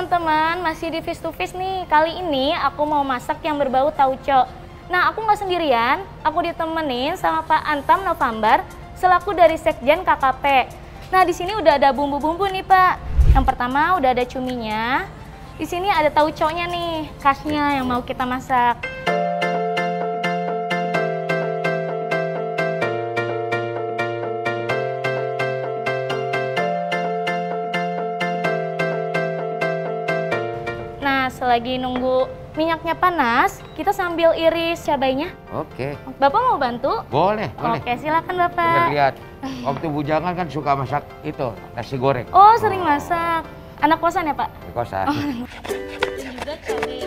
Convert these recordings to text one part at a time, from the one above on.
teman-teman, masih di Fish to Fish nih. Kali ini aku mau masak yang berbau tauco. Nah, aku nggak sendirian, aku ditemenin sama Pak Antam November selaku dari Sekjen KKP. Nah, di sini udah ada bumbu-bumbu nih, Pak. Yang pertama udah ada cuminya. Di sini ada tauconya nih, khasnya yang mau kita masak. Nah, selagi nunggu minyaknya panas, kita sambil iris cabainya. Oke. Bapak mau bantu? Boleh, boleh. Oke, silakan Bapak. Lihat, waktu bujangan kan suka masak itu, nasi goreng. Oh, sering masak. Anak kosan ya, Pak? Di kosan. Oh. Juga cabai.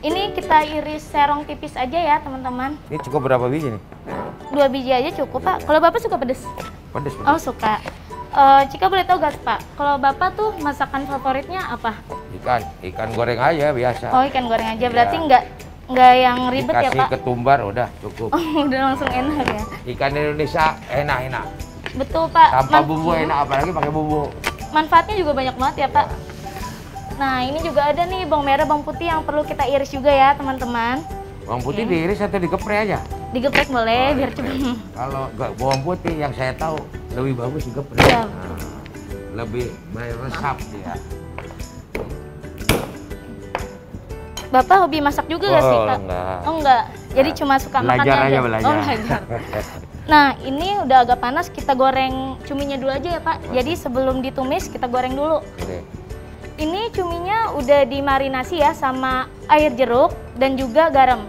Ini kita iris serong tipis aja ya, teman-teman. Ini cukup berapa biji nih? 2 biji aja cukup, Pak. Kalau Bapak suka pedes? Pedes, Oh, suka. Cika boleh tahu gak, Pak? Kalau Bapak tuh masakan favoritnya apa? Ikan goreng aja biasa. Oh, ikan goreng aja. Berarti Ya. nggak yang ribet ya, Dikasih Pak? ketumbar udah cukup. Oh, udah langsung enak ya. Ikan Indonesia enak-enak. Betul, Pak. Tanpa bumbu enak, apalagi pakai bumbu. Manfaatnya juga banyak banget ya, Pak. Nah, ini juga ada nih bawang merah, bawang putih yang perlu kita iris juga ya, teman-teman. Bawang putih diiris atau digeprek aja? Digeprek boleh, biar cepet. Kalau bawang putih yang saya tahu lebih bagus digeprek. Iya. Lebih meresap dia. Bapak hobi masak juga nggak sih, Pak? Enggak. Oh, enggak. Jadi cuma suka makan Belajar aja. aja, belajar. Oh, belajar. Nah, ini udah agak panas, kita goreng cuminya dulu aja ya, Pak. Jadi sebelum ditumis, kita goreng dulu. Oke. Ini cuminya udah dimarinasi ya sama air jeruk dan juga garam.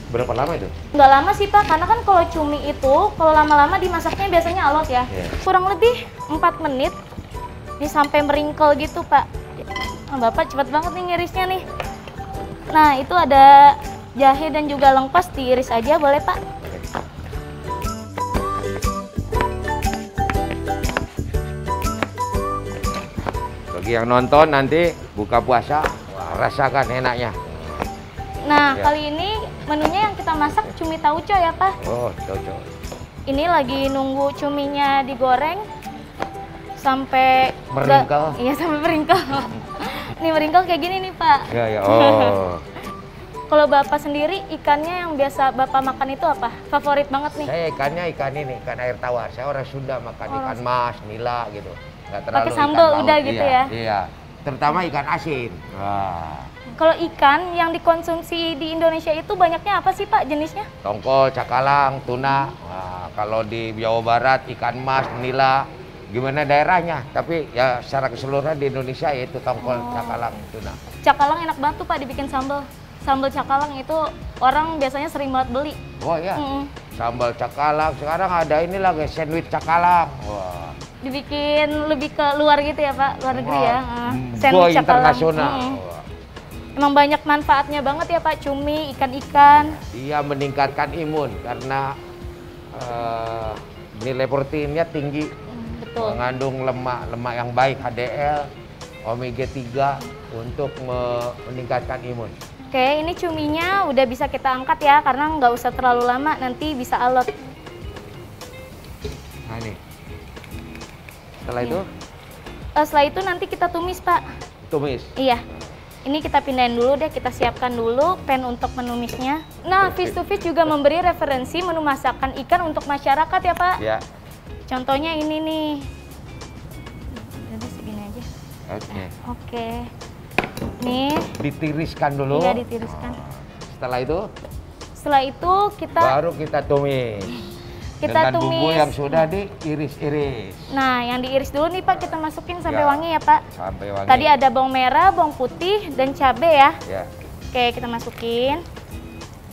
Berapa lama itu? Nggak lama sih, Pak, karena kan kalau cumi itu, kalau lama-lama dimasaknya biasanya alot ya. Iya. Kurang lebih 4 menit, ini sampai meringkel gitu, Pak. Nah, Bapak cepet banget nih ngirisnya nih. Nah, itu ada jahe dan juga lengkuas, diiris aja boleh, Pak? Bagi yang nonton nanti buka puasa, wah, rasakan enaknya. Nah, Ya. kali ini menunya yang kita masak cumi tauco ya, Pak. Oh, cocok. Ini lagi nunggu cuminya digoreng sampai Meringkel. Iya, sampai meringkel. Nih meringkel kayak gini nih, Pak. Ya, ya. Oh. Kalau Bapak sendiri ikannya yang biasa Bapak makan itu apa? Favorit banget nih. Saya ikannya ikan ini, ikan air tawar. Saya orang Sunda makan ikan mas, nila gitu. Nggak terlalu Pakai ikan sambal laut. udah gitu Iya, ya? Iya. Terutama ikan asin. Wah. Kalau ikan yang dikonsumsi di Indonesia itu banyaknya apa sih, Pak, jenisnya? Tongkol, cakalang, tuna. Nah, kalau di Jawa Barat ikan mas, nila. Gimana daerahnya? Tapi ya secara keseluruhan di Indonesia yaitu tongkol, cakalang, tuna. Cakalang enak banget tuh, Pak, dibikin sambal. Sambal cakalang itu orang biasanya sering banget beli. Oh ya, sambal cakalang. Sekarang ada ini lagi sandwich cakalang. Wah. Dibikin lebih ke luar gitu ya, Pak, luar negeri ya. Go Sandwich cakalang. internasional. Wah. Emang banyak manfaatnya banget ya, Pak, cumi, ikan-ikan. Dia meningkatkan imun karena nilai proteinnya tinggi, Betul. mengandung lemak yang baik, HDL, omega 3 untuk meningkatkan imun. Oke, ini cuminya udah bisa kita angkat ya, karena nggak usah terlalu lama, nanti bisa alot. Nah ini, setelah Iya. itu Setelah itu nanti kita tumis, Pak. tumis. Iya. Ini kita pindahin dulu deh, kita siapkan dulu pan untuk menumisnya. Nah, Fish to Fish juga memberi referensi menu masakan ikan untuk masyarakat ya, Pak. Ya, Contohnya ini nih. Jadi segini aja. oke. Oke. Nih, Ditiriskan dulu. iya ditiriskan. Setelah itu Setelah itu kita baru kita tumis. Kita dengan bumbu tumis. yang sudah diiris-iris. Nah, yang diiris dulu nih, Pak, kita masukin sampai Ya. wangi ya, Pak. Sampai wangi. Tadi ada bawang merah, bawang putih, dan cabai ya. Ya. Oke, kita masukin.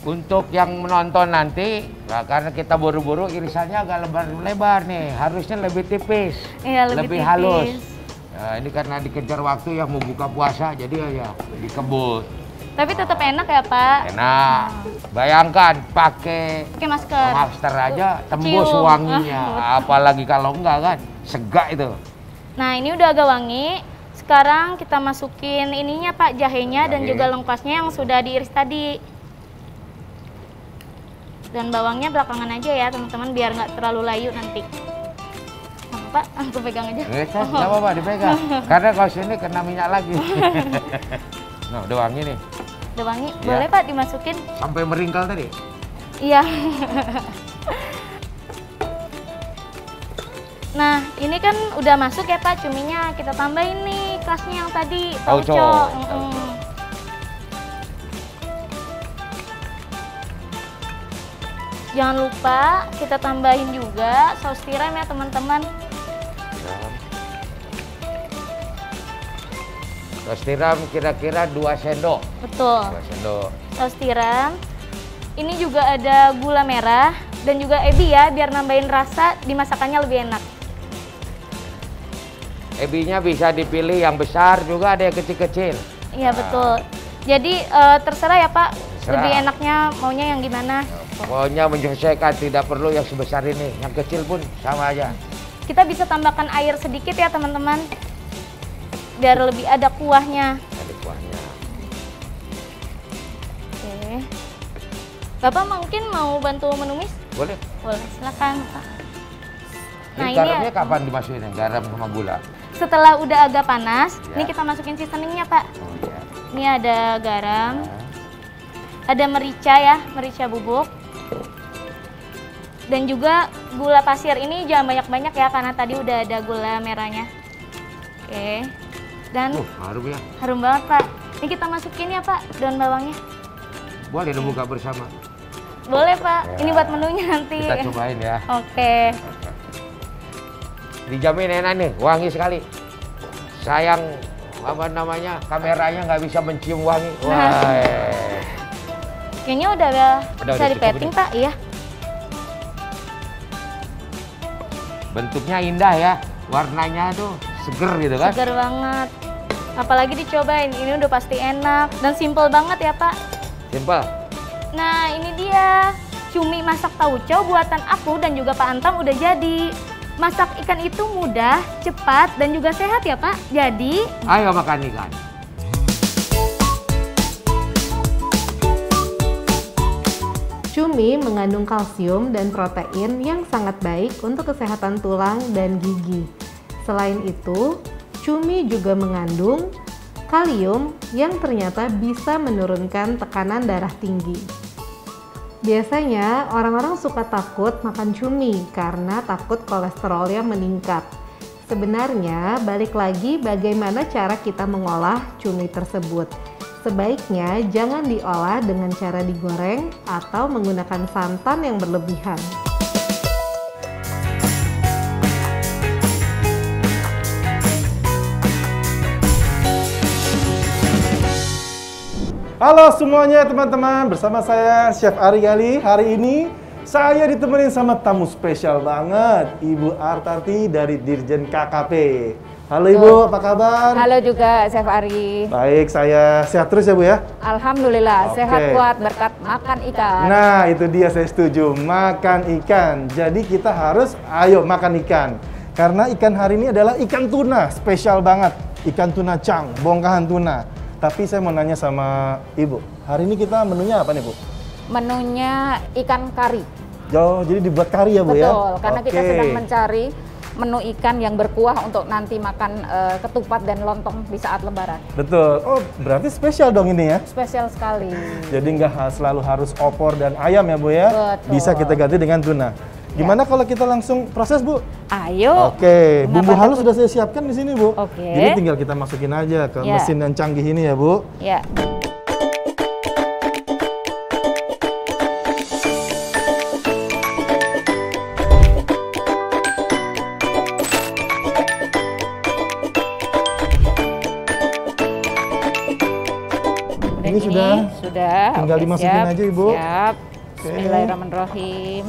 Untuk yang menonton nanti, nah karena kita buru-buru irisannya agak lebar-lebar nih, harusnya lebih tipis, Iya, lebih tipis. halus. Nah, ini karena dikejar waktu yang mau buka puasa, jadi ya dikebut. Tapi tetap enak ya, Pak. Enak. Bayangkan pakai Pakai masker. masker aja tembus Cium. wanginya, apalagi kalau enggak kan, segak itu. Nah, ini udah agak wangi. Sekarang kita masukin ininya, Pak, jahenya dan Jahe. juga lengkuasnya yang sudah diiris tadi. Dan bawangnya belakangan aja ya, teman-teman, biar nggak terlalu layu nanti. Pak, aku pegang aja. Nggak apa-apa dipegang. Karena kalau sini kena minyak lagi. Nah, udah wangi nih. Udah wangi, Ya. boleh Pak dimasukin? Sampai meringkal tadi. Iya. Nah, ini kan udah masuk ya Pak cuminya. Kita tambahin nih khasnya yang tadi, Tauco. tauco. Jangan lupa kita tambahin juga saus tiram ya teman-teman. Saus tiram kira-kira 2 sendok. Betul. 2 sendok. Saus tiram. Ini juga ada gula merah dan juga ebi ya, biar nambahin rasa di masakannya lebih enak. Ebinya bisa dipilih yang besar juga ada yang kecil-kecil. Iya betul. Jadi terserah ya Pak, Terserah. lebih enaknya maunya yang gimana. Pokoknya menyesuaikan, tidak perlu yang sebesar ini. Yang kecil pun sama aja. Kita bisa tambahkan air sedikit ya teman-teman, biar lebih ada kuahnya. Ada kuahnya. Oke. Bapak mungkin mau bantu menumis? Boleh. Boleh, silakan Pak. Nah, Ini ini garamnya ya, kapan dimasukin? Garam sama gula. setelah udah agak panas, Ya. ini kita masukin seasoningnya Pak. Oh iya. Ini ada garam, Nah, ada merica ya, merica bubuk. Dan juga gula pasir, ini jangan banyak-banyak ya karena tadi udah ada gula merahnya. Oke. Dan harum ya. harum banget Pak. Ini kita masukin ya Pak, daun bawangnya. Boleh dong buka bersama. Boleh Pak, Ya. ini buat menunya nanti. Kita cobain ya. Oke. Dijamin enak nih, wangi sekali. Sayang apa namanya, kameranya nggak bisa mencium wangi. Wah. Kayaknya udah bisa cukup dipeting ini. Pak, iya. Bentuknya indah ya, warnanya tuh seger gitu kan. Segar banget. Apalagi dicobain, ini udah pasti enak dan simple banget ya Pak. Simpel. Nah ini dia, cumi masak tauco buatan aku dan juga Pak Antam udah jadi. Masak ikan itu mudah, cepat, dan juga sehat ya Pak. Jadi, Ayo makan ikan. Cumi mengandung kalsium dan protein yang sangat baik untuk kesehatan tulang dan gigi. Selain itu, cumi juga mengandung kalium yang ternyata bisa menurunkan tekanan darah tinggi. Biasanya orang-orang suka takut makan cumi karena takut kolesterolnya meningkat. Sebenarnya balik lagi bagaimana cara kita mengolah cumi tersebut. Sebaiknya jangan diolah dengan cara digoreng atau menggunakan santan yang berlebihan. Halo semuanya teman-teman, bersama saya Chef Ari Gali. Hari ini saya ditemenin sama tamu spesial banget, Ibu Artanti dari Dirjen KKP. Halo Ibu, apa kabar? Halo juga Chef Ari. Baik, saya sehat terus ya Bu ya? Alhamdulillah, Oke. sehat kuat berkat makan ikan. Nah itu dia, saya setuju, makan ikan. Jadi kita harus ayo makan ikan. Karena ikan hari ini adalah ikan tuna, spesial banget. Ikan tuna cang, bongkahan tuna. Tapi saya mau nanya sama Ibu, hari ini kita menunya apa nih Bu? Menunya ikan kari. Oh, jadi dibuat kari ya Bu ya? Betul, karena kita Oke. sedang mencari menu ikan yang berkuah untuk nanti makan ketupat dan lontong di saat lebaran. Betul. Oh, berarti spesial dong ini ya? Spesial sekali. Jadi nggak selalu harus opor dan ayam ya Bu ya? Betul. Bisa kita ganti dengan tuna. Gimana kalau kita langsung proses Bu? Ayo. Oke, bumbu Kenapa halus takut? sudah saya siapkan di sini Bu. Oke. Jadi tinggal kita masukin aja ke Ya. mesin yang canggih ini ya Bu. Ya. Dan Ini sudah? Sudah. Tinggal Oke, dimasukin siap, aja, Ibu. Siap. Oke. Bismillahirrahmanirrahim.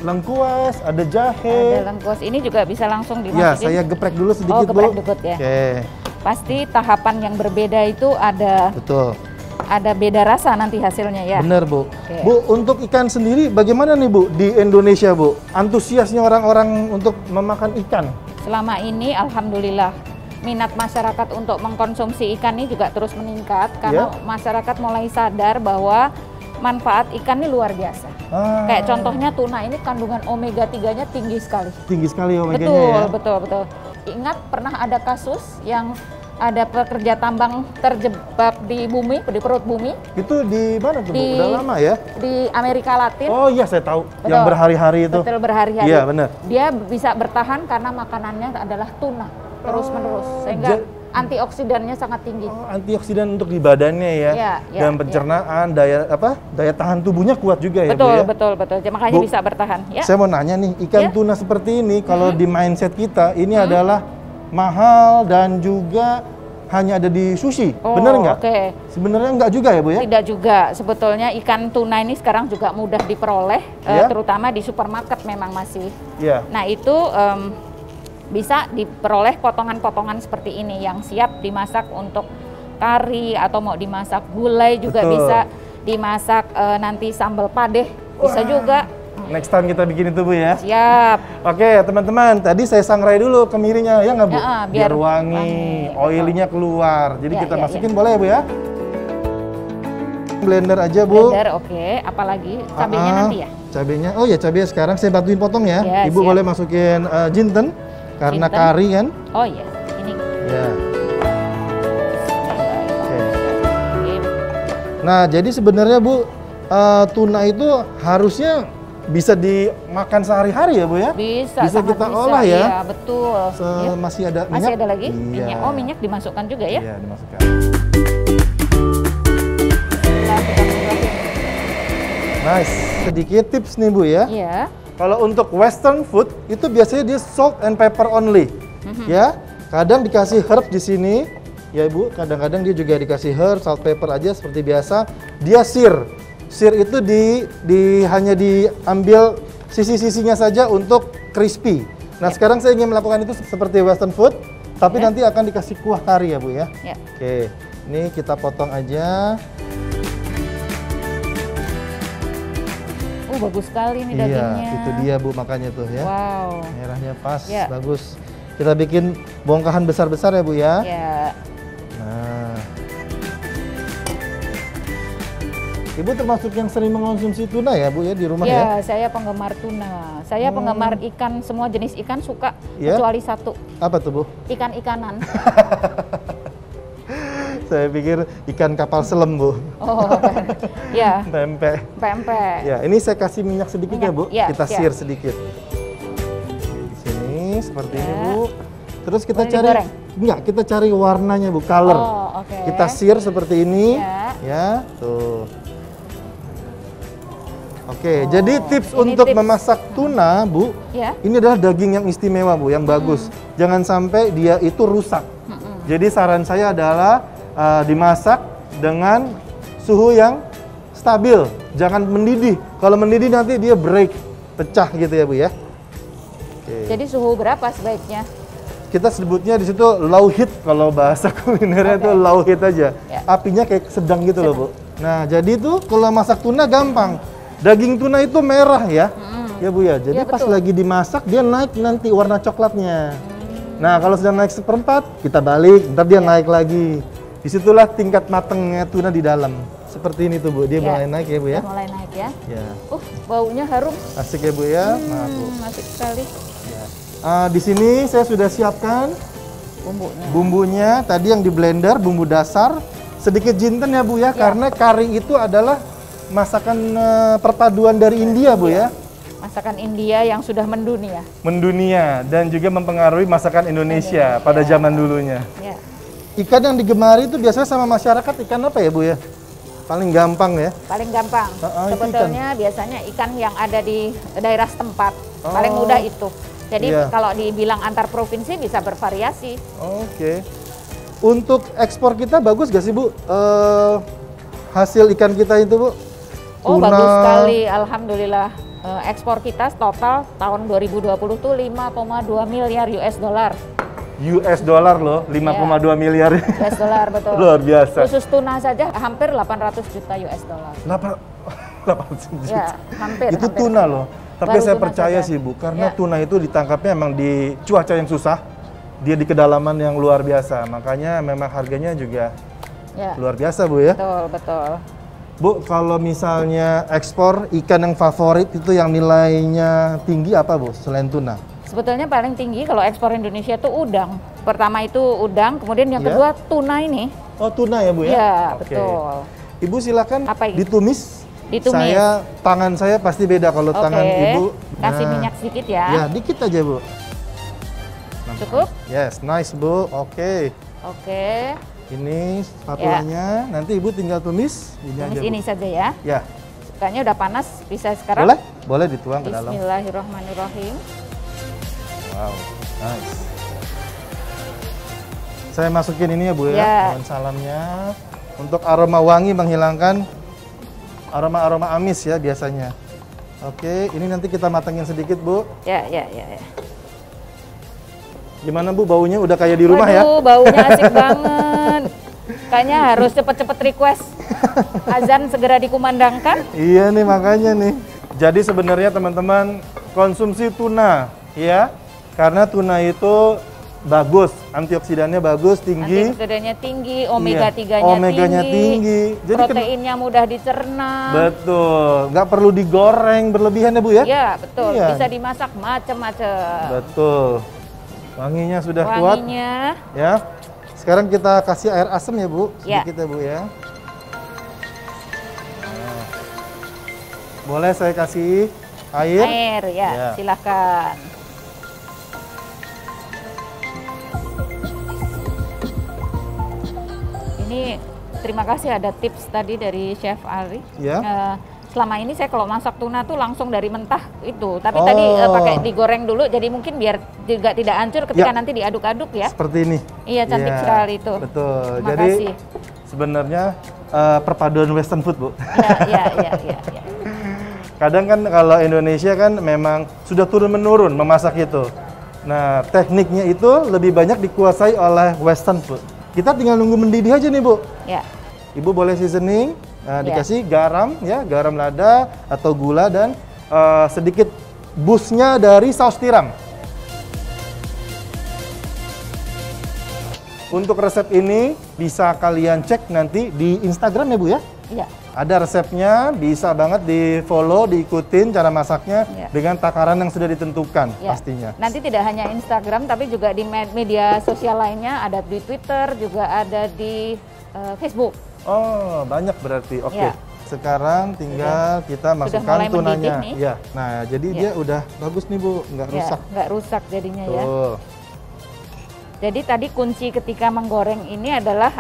Lengkuas, ada Ada jahe. lengkuas ini juga bisa langsung Ya, dimasukin. saya geprek dulu sedikit geprek Bu. dikit ya. Oke, Pasti tahapan yang berbeda itu ada betul. beda rasa nanti hasilnya ya. Bener Bu. Oke. Bu, untuk ikan sendiri bagaimana nih Bu di Indonesia Bu? Antusiasnya orang-orang untuk memakan ikan? Selama ini alhamdulillah minat masyarakat untuk mengkonsumsi ikan ini juga terus meningkat karena Ya. masyarakat mulai sadar bahwa manfaat ikan ini luar biasa. Kayak contohnya tuna ini kandungan omega 3-nya tinggi sekali. Tinggi sekali omeganya ya. Betul. Ingat pernah ada kasus yang ada pekerja tambang terjebak di bumi, di perut bumi. Itu di mana tuh, Bu? Udah lama ya? Di Amerika Latin. Oh iya, saya tahu. Betul. Yang berhari-hari itu. Betul, berhari-hari. Iya, benar. Dia bisa bertahan karena makanannya adalah tuna terus-menerus, sehingga antioksidannya sangat tinggi. Antioksidan untuk di badannya ya. Dan pencernaan, daya tahan tubuhnya kuat juga ya, Bu ya. Betul. Makanya Bu, bisa bertahan. Ya. Saya mau nanya nih, ikan tuna seperti ini kalau di mindset kita ini adalah mahal dan juga hanya ada di sushi, benar nggak? Sebenarnya nggak juga ya, Bu ya? Tidak juga. Sebetulnya ikan tuna ini sekarang juga mudah diperoleh, terutama di supermarket memang masih. Nah itu bisa diperoleh potongan-potongan seperti ini yang siap dimasak untuk kari atau mau dimasak gulai juga bisa, dimasak nanti sambal padeh bisa juga. Next time kita bikin itu, Bu ya. Siap. Oke, teman-teman, tadi saya sangrai dulu kemirinya, ya nggak, Bu? Biar wangi, oilnya keluar. Jadi kita masukin boleh ya, Bu ya? Blender aja, Bu. Blender, oke. Apalagi cabenya nanti ya? Cabenya, oh ya cabenya sekarang saya bantuin potong ya. Ibu boleh masukin jinten, karena kari kan. Oh iya, ini. Ya. Nah, jadi sebenarnya, Bu, tuna itu harusnya bisa dimakan sehari-hari ya, Bu ya? Bisa kita olah ya? Iya, betul. Masih ada minyak? Masih ada lagi? Iya. Minyak. Oh, minyak dimasukkan juga ya? Iya, dimasukkan. Nice. Sedikit tips nih, Bu ya. Iya. Kalau untuk western food, itu biasanya dia salt and pepper only. Ya, kadang dikasih herb di sini. Ya, Bu, kadang-kadang dia juga dikasih herb, salt, pepper aja seperti biasa. Dia sear. Sear itu hanya diambil sisi-sisinya saja untuk crispy. Nah, sekarang saya ingin melakukan itu seperti western food, tapi nanti akan dikasih kuah kari ya, Bu ya. Oke, ini kita potong aja. Bagus sekali nih dagingnya. Iya, itu dia, Bu, makanya tuh ya. Wow. Merahnya pas, bagus. Kita bikin bongkahan besar-besar ya, Bu ya. Iya. Nah. Ibu termasuk yang sering mengonsumsi tuna ya, Bu ya, di rumah ya? Iya, saya penggemar tuna. Saya penggemar ikan, semua jenis ikan suka, kecuali satu. Apa tuh, Bu? Ikan-ikanan. Saya pikir ikan kapal selam, Bu. Oh, ya. Pempek. Ya, ini saya kasih minyak sedikit ya, Bu. Kita sear sedikit. Di sini seperti ini, Bu. Terus kita kita cari warnanya, Bu, color. Kita sear seperti ini. Ya, tuh. Oke, jadi tips untuk memasak tuna, Bu, ini adalah daging yang istimewa, Bu, yang bagus. Jangan sampai dia itu rusak. Jadi saran saya adalah dimasak dengan suhu yang stabil, jangan mendidih. Kalau mendidih nanti dia break, pecah gitu ya, Bu ya. Jadi suhu berapa sebaiknya? Kita sebutnya di situ low heat, kalau bahasa kulinernya itu low heat aja. Apinya kayak sedang gitu loh, Bu. Nah, jadi tuh kalau masak tuna gampang. Daging tuna itu merah ya, ya, Bu ya. Jadi pas lagi dimasak dia naik nanti warna coklatnya. Nah, kalau sudah naik seperempat, kita balik, ntar dia naik lagi. Disitulah tingkat matangnya tuna di dalam. Seperti ini tuh, Bu, dia mulai naik ya, Bu ya. Mulai naik ya. Ya. Baunya harum. Asik ya, Bu ya. Nah, Bu. Asik sekali. Di sini saya sudah siapkan bumbunya. Tadi yang di blender, bumbu dasar. Sedikit jinten ya, Bu ya, karena kari itu adalah masakan perpaduan dari India, Bu ya. Masakan India yang sudah mendunia. Mendunia dan juga mempengaruhi masakan Indonesia pada zaman dulunya. Ikan yang digemari itu biasanya sama masyarakat ikan apa ya, Bu ya? Paling gampang ya? Paling gampang. Sebetulnya biasanya ikan yang ada di daerah setempat. Paling mudah itu. Jadi kalau dibilang antar provinsi bisa bervariasi. Oke. Untuk ekspor kita bagus gak sih, Bu? Hasil ikan kita itu, Bu? Oh, bagus sekali. Alhamdulillah. Ekspor kita total tahun 2020 tuh 5,2 miliar US dollar. US dollar loh, 5,2 miliar. US dollar, betul. Luar biasa. Khusus tuna saja hampir 800 juta US dollar. 800 juta. Ya, hampir. Itu hampir. Tuna loh. Tapi saya percaya sih, Bu, karena tuna itu ditangkapnya memang di cuaca yang susah. Dia di kedalaman yang luar biasa. Makanya memang harganya juga luar biasa, Bu ya. Betul, betul. Bu, kalau misalnya ekspor ikan yang favorit itu yang nilainya tinggi apa Bu selain tuna? Sebetulnya paling tinggi kalau ekspor Indonesia itu udang. Pertama itu udang, kemudian yang kedua tuna ini. Oh, tuna ya Bu ya? Iya, Oke. betul. Ibu silakan ditumis. Ditumis. Tangan saya pasti beda kalau tangan Ibu. Kasih minyak sedikit ya. Ya, dikit aja Bu. Cukup? Yes, nice Bu. Oke. Oke. Ini spatulanya, nanti Ibu tinggal tumis ini tumis aja, ini saja ya. Ya. Kayaknya udah panas, bisa sekarang? Boleh? Boleh dituang ke dalam. Bismillahirrahmanirrahim. Wow, nice. Saya masukin ini ya Bu ya, daun salamnya. Untuk aroma wangi menghilangkan aroma-aroma amis ya biasanya. Oke, ini nanti kita matengin sedikit Bu. Ya. Gimana Bu, baunya udah kayak di rumah ya? Waduh, baunya asik banget. Kayaknya harus cepet-cepet request azan segera dikumandangkan. Iya nih, makanya nih. Jadi sebenarnya teman-teman konsumsi tuna ya, karena tuna itu bagus, antioksidannya bagus, tinggi. Antioksidannya tinggi, omega 3-nya omeganya tinggi. Jadi proteinnya mudah dicerna. Betul, nggak perlu digoreng berlebihan ya Bu ya? Iya, betul. Iya. Bisa dimasak macam-macam. Betul. Wanginya sudah kuat. Ya. Sekarang kita kasih air asam ya Bu, sedikit ya Bu ya. Nah. Boleh saya kasih air? Air ya. Silakan. Ini terima kasih ada tips tadi dari Chef Ari. Ya. Selama ini saya kalau masak tuna tuh langsung dari mentah itu, tapi tadi pakai digoreng dulu, jadi mungkin biar juga tidak hancur ketika nanti diaduk-aduk ya. Seperti ini. Iya, cantik sekali itu. Betul. Terima jadi kasih. sebenarnya perpaduan Western food Bu. Iya. Kadang kan kalau Indonesia kan memang sudah turun-menurun memasak itu. Nah, tekniknya itu lebih banyak dikuasai oleh Western food. Kita tinggal nunggu mendidih aja nih Bu. Ya. Ibu boleh seasoning. Nah, dikasih garam ya, garam lada atau gula dan sedikit busnya dari saus tiram. Untuk resep ini bisa kalian cek nanti di Instagram ya Bu ya? Iya. Ada resepnya, bisa banget di follow, diikutin cara masaknya dengan takaran yang sudah ditentukan pastinya. Nanti tidak hanya Instagram tapi juga di media sosial lainnya, ada di Twitter, juga ada di Facebook. Oh, banyak berarti. Oke. Sekarang tinggal kita masukkan tunanya. Ya. Nah, jadi dia udah bagus nih Bu, nggak rusak. Nggak rusak jadinya ya. Jadi tadi kunci ketika menggoreng ini adalah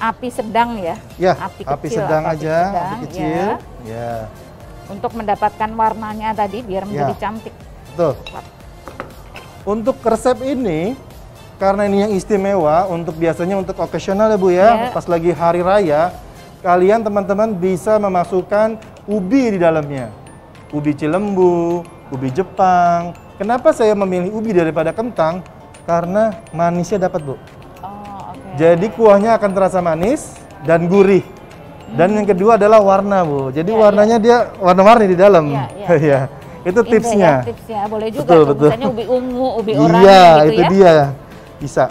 api sedang ya. Ya, api sedang aja, api kecil. Ya. Untuk mendapatkan warnanya tadi biar menjadi cantik. Betul. Untuk resep ini karena ini yang istimewa untuk biasanya untuk occasional ya Bu ya, pas lagi hari raya, kalian teman-teman bisa memasukkan ubi di dalamnya. Ubi Cilembu, ubi Jepang. Kenapa saya memilih ubi daripada kentang? Karena manisnya dapat Bu. Jadi kuahnya akan terasa manis dan gurih. Dan yang kedua adalah warna Bu. Jadi warnanya dia warna-warni di dalam. Iya. Itu tipsnya. Tipsnya boleh juga. Betul. Misalnya ubi ungu, ubi oranye gitu ya. Iya, itu ya. dia. Bisa.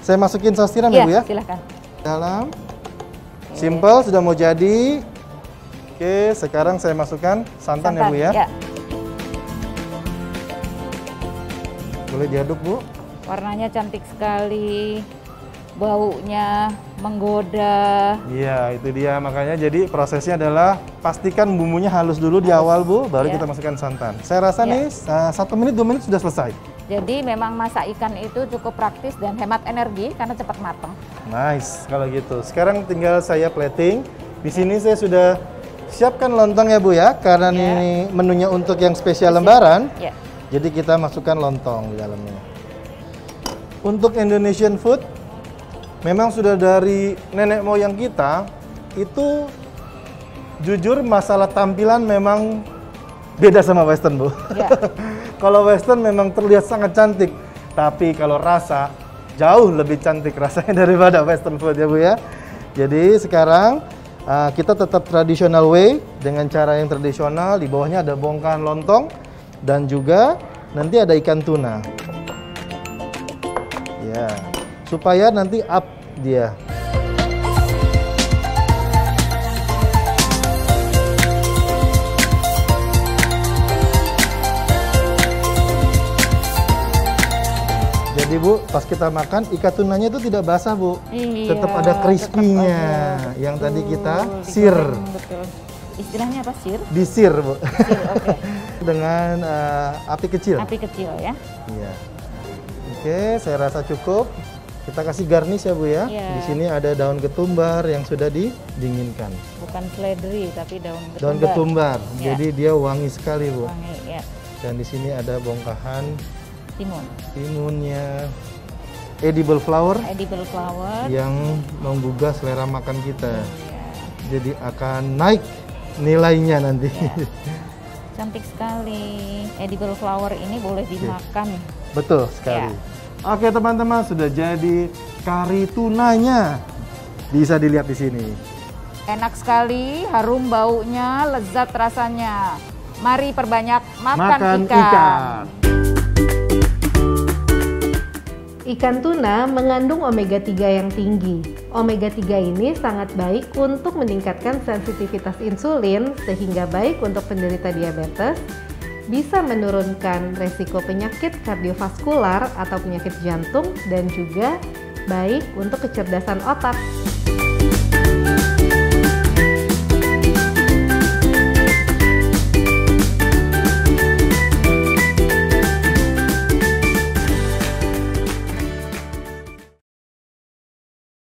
Saya masukin saus tiram ya Bu ya? Silakan. Dalam. Simple, sudah mau jadi. Oke, sekarang saya masukkan santan ya Bu ya? Ya. Boleh diaduk Bu. Warnanya cantik sekali. Baunya menggoda. Iya, itu dia. Makanya jadi prosesnya adalah pastikan bumbunya halus dulu di awal Bu, baru kita masukkan santan. Saya rasa nih 1 menit 2 menit sudah selesai. Jadi memang masak ikan itu cukup praktis dan hemat energi karena cepat matang. Nice kalau gitu. Sekarang tinggal saya plating. Di sini saya sudah siapkan lontong ya Bu ya, karena ini menunya untuk yang spesial Lebaran. Jadi kita masukkan lontong di dalamnya. Untuk Indonesian food memang sudah dari nenek moyang kita, itu jujur masalah tampilan memang beda sama Western Bu. Kalau Western memang terlihat sangat cantik, tapi kalau rasa jauh lebih cantik rasanya daripada Western food ya Bu ya. Jadi sekarang kita tetap traditional way dengan cara yang tradisional. Di bawahnya ada bongkahan lontong dan juga nanti ada ikan tuna. Ya. Supaya nanti up dia. Bu, pas kita makan ikan tunanya itu tidak basah Bu. Iya, tetap ada crispy-nya yang tadi kita sear. Betul. Istilahnya apa, sear? Disir Bu. Sear, oke. Dengan api kecil. Api kecil ya. Iya. Oke, saya rasa cukup. Kita kasih garnish ya Bu ya. Iya. Di sini ada daun ketumbar yang sudah didinginkan. Bukan seledri tapi daun ketumbar. Daun ketumbar. Ya. Jadi dia wangi sekali Bu. Wangi, ya. Dan di sini ada bongkahan Timun. timunnya, edible flower Edible flower. yang menggugah selera makan kita. Ya. Jadi akan naik nilainya nanti. Ya. Cantik sekali. Edible flower ini boleh dimakan. Betul sekali. Oke teman-teman, sudah jadi kari tunanya. Bisa dilihat di sini. Enak sekali, harum baunya, lezat rasanya. Mari perbanyak makan ikan. Ikan tuna mengandung omega 3 yang tinggi. Omega 3 ini sangat baik untuk meningkatkan sensitivitas insulin sehingga baik untuk penderita diabetes, bisa menurunkan resiko penyakit kardiovaskular atau penyakit jantung, dan juga baik untuk kecerdasan otak.